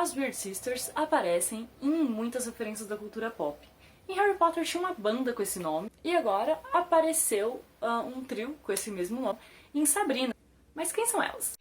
as Weird Sisters aparecem em muitas referências da cultura pop. Em Harry Potter tinha uma banda com esse nome, e agora apareceu um trio com esse mesmo nome em Sabrina. Mas quem são elas?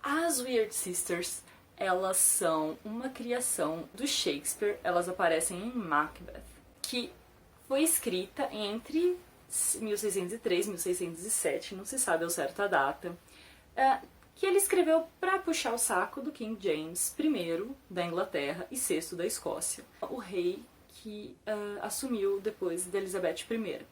As Weird Sisters, elas são uma criação do Shakespeare, elas aparecem em Macbeth, que foi escrita entre 1603 e 1607, não se sabe ao certo a data, que ele escreveu para puxar o saco do King James I da Inglaterra e VI da Escócia, o rei que assumiu depois de Elizabeth I.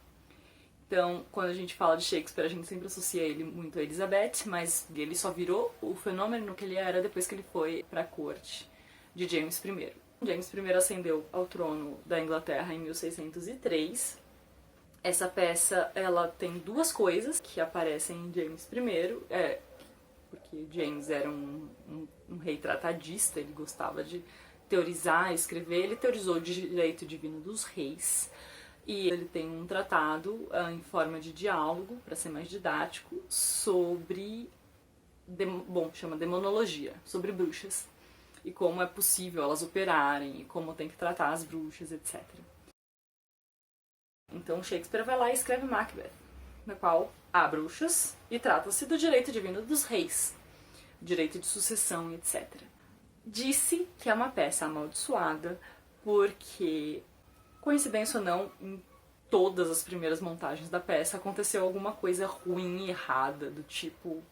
Então, quando a gente fala de Shakespeare, a gente sempre associa ele muito a Elizabeth, mas ele só virou o fenômeno que ele era depois que ele foi para a corte de James I. James I ascendeu ao trono da Inglaterra em 1603. Essa peça, ela tem duas coisas que aparecem em James I, porque James era um rei tratadista, ele gostava de teorizar, escrever, ele teorizou o direito divino dos reis. E ele tem um tratado em forma de diálogo, para ser mais didático, sobre, chama demonologia, sobre bruxas. E como é possível elas operarem, e como tem que tratar as bruxas, etc. Então Shakespeare vai lá e escreve Macbeth, na qual há bruxas e trata-se do direito divino dos reis, direito de sucessão, etc. Disse que é uma peça amaldiçoada porque, coincidência ou não, em todas as primeiras montagens da peça aconteceu alguma coisa ruim e errada, do tipo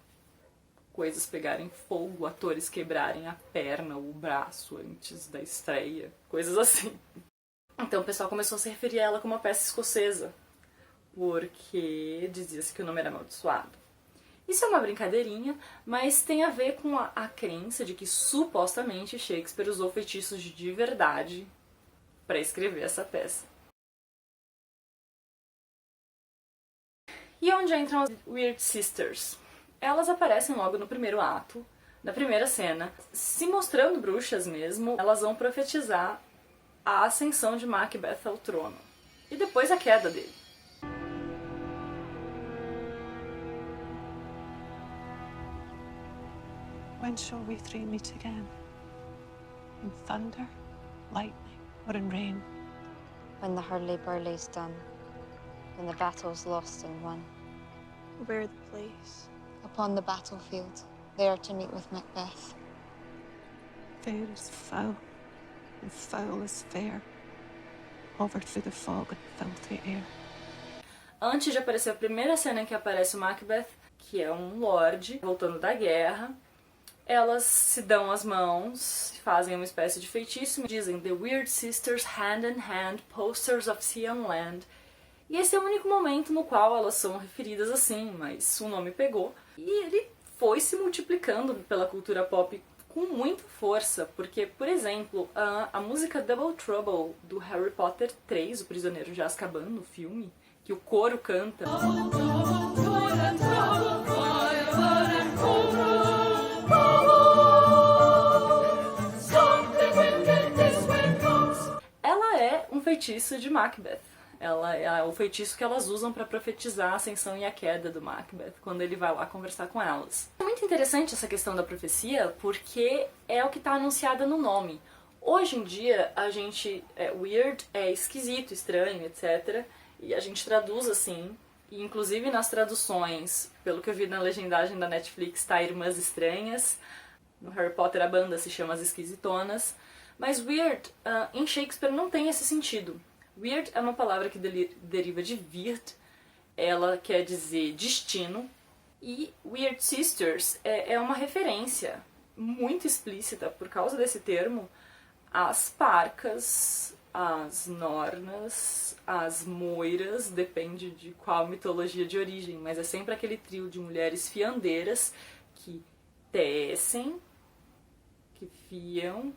coisas pegarem fogo, atores quebrarem a perna ou o braço antes da estreia, coisas assim. Então o pessoal começou a se referir a ela como uma peça escocesa, porque dizia-se que o nome era amaldiçoado. Isso é uma brincadeirinha, mas tem a ver com a crença de que supostamente Shakespeare usou feitiços de verdade para escrever essa peça. E onde entram as Weird Sisters? Elas aparecem logo no primeiro ato, na primeira cena, se mostrando bruxas mesmo. Elas vão profetizar a ascensão de Macbeth ao trono e depois a queda dele. When shall we three meet again? In thunder, lightning, or in rain? When the hurly-burly's done, when the battle's lost and won. Where the place? Upon the battlefield, there to meet with Macbeth. Fair is foul, and foul is fair, hovered through the fog and filthy air. Antes de aparecer a primeira cena em que aparece o Macbeth, que é um lorde voltando da guerra, elas se dão as mãos, fazem uma espécie de feitiço, dizem The Weird Sisters hand in hand, posters of sea and land. E esse é o único momento no qual elas são referidas assim, mas o nome pegou. E ele foi se multiplicando pela cultura pop com muita força, porque, por exemplo, a música Double Trouble do Harry Potter 3, O Prisioneiro de Azkaban, no filme, que o coro canta. Ela é um feitiço de Macbeth. Ela é o feitiço que elas usam para profetizar a ascensão e a queda do Macbeth, quando ele vai lá conversar com elas. É muito interessante essa questão da profecia, porque é o que está anunciado no nome. Hoje em dia, a gente... weird é esquisito, estranho, etc. E a gente traduz assim. E inclusive nas traduções, pelo que eu vi na legendagem da Netflix, tá Irmãs Estranhas. No Harry Potter a banda se chama As Esquisitonas. Mas weird, em Shakespeare, não tem esse sentido. Weird é uma palavra que deriva de wird, ela quer dizer destino, e Weird Sisters é uma referência muito explícita, por causa desse termo, às parcas, às nornas, às moiras, depende de qual mitologia de origem, mas é sempre aquele trio de mulheres fiandeiras que tecem, que fiam,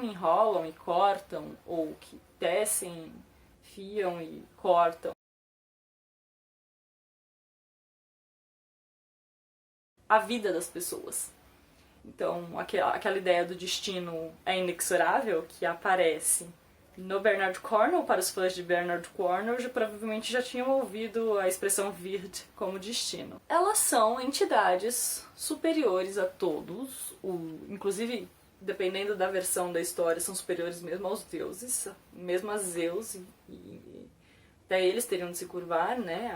enrolam e cortam, ou que tecem, fiam e cortam. A vida das pessoas. Então, aquela ideia do destino é inexorável, que aparece no Bernard Cornwell. Para os fãs de Bernard Cornwell, provavelmente já tinham ouvido a expressão Wird como destino. Elas são entidades superiores a todos, inclusive, dependendo da versão da história, são superiores mesmo aos deuses, mesmo a Zeus, e até eles teriam de se curvar, né,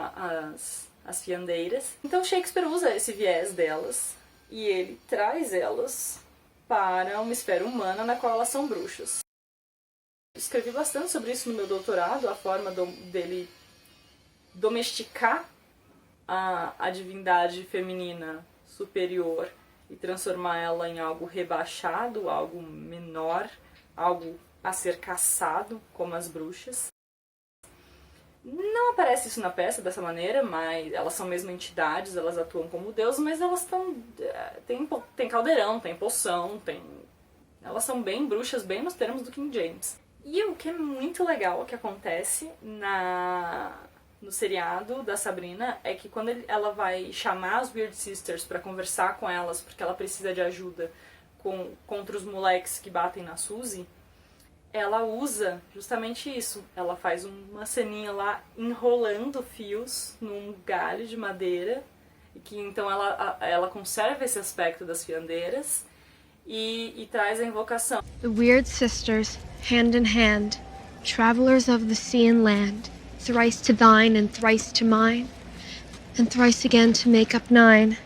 as fiandeiras. Então Shakespeare usa esse viés delas, e ele traz elas para uma esfera humana na qual elas são bruxas. Escrevi bastante sobre isso no meu doutorado, a forma dele domesticar a divindade feminina superior e transformar ela em algo rebaixado, algo menor, algo a ser caçado, como as bruxas. Não aparece isso na peça dessa maneira, mas elas são mesmo entidades, elas atuam como deus, mas elas tem caldeirão, tem poção, elas são bem bruxas, bem nos termos do King James. E o que é muito legal que acontece no seriado da Sabrina é que quando ela vai chamar as Weird Sisters pra conversar com elas, porque ela precisa de ajuda contra os moleques que batem na Suzy, ela usa justamente isso. Ela faz uma ceninha lá enrolando fios num galho de madeira, e que então ela conserva esse aspecto das fiandeiras e traz a invocação. The Weird Sisters, hand in hand, travelers of the sea and land, thrice to thine and thrice to mine, and thrice again to make up 9.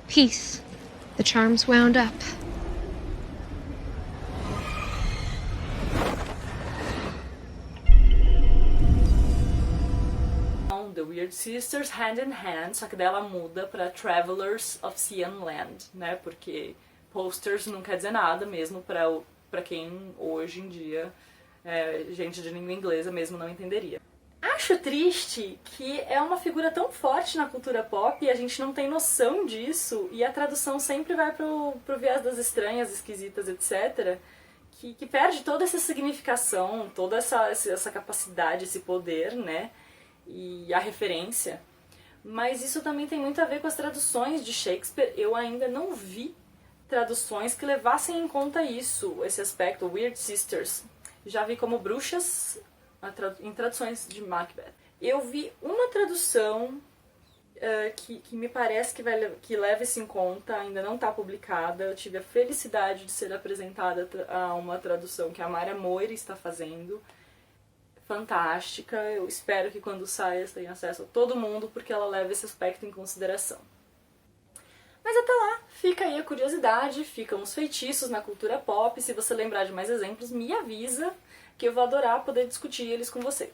Peace, the charm's wound up. The Weird Sisters, hand in hand, só que daí ela muda pra Travelers of Sea and Land, né? Porque posters não quer dizer nada mesmo pra quem hoje em dia, gente de língua inglesa mesmo, não entenderia. Acho triste que é uma figura tão forte na cultura pop e a gente não tem noção disso, e a tradução sempre vai pro viés das estranhas, esquisitas, etc., que perde toda essa significação, toda essa capacidade, esse poder, né? E a referência. Mas isso também tem muito a ver com as traduções de Shakespeare. Eu ainda não vi traduções que levassem em conta isso, esse aspecto. Weird Sisters já vi como bruxas em traduções de Macbeth. Eu vi uma tradução que me parece que leva isso em conta, ainda não está publicada. Eu tive a felicidade de ser apresentada a uma tradução que a Mara Moira está fazendo. Fantástica, eu espero que quando saia tenha acesso a todo mundo, porque ela leva esse aspecto em consideração. Mas até lá, fica aí a curiosidade, ficam os feitiços na cultura pop. Se você lembrar de mais exemplos, me avisa, que eu vou adorar poder discutir eles com você.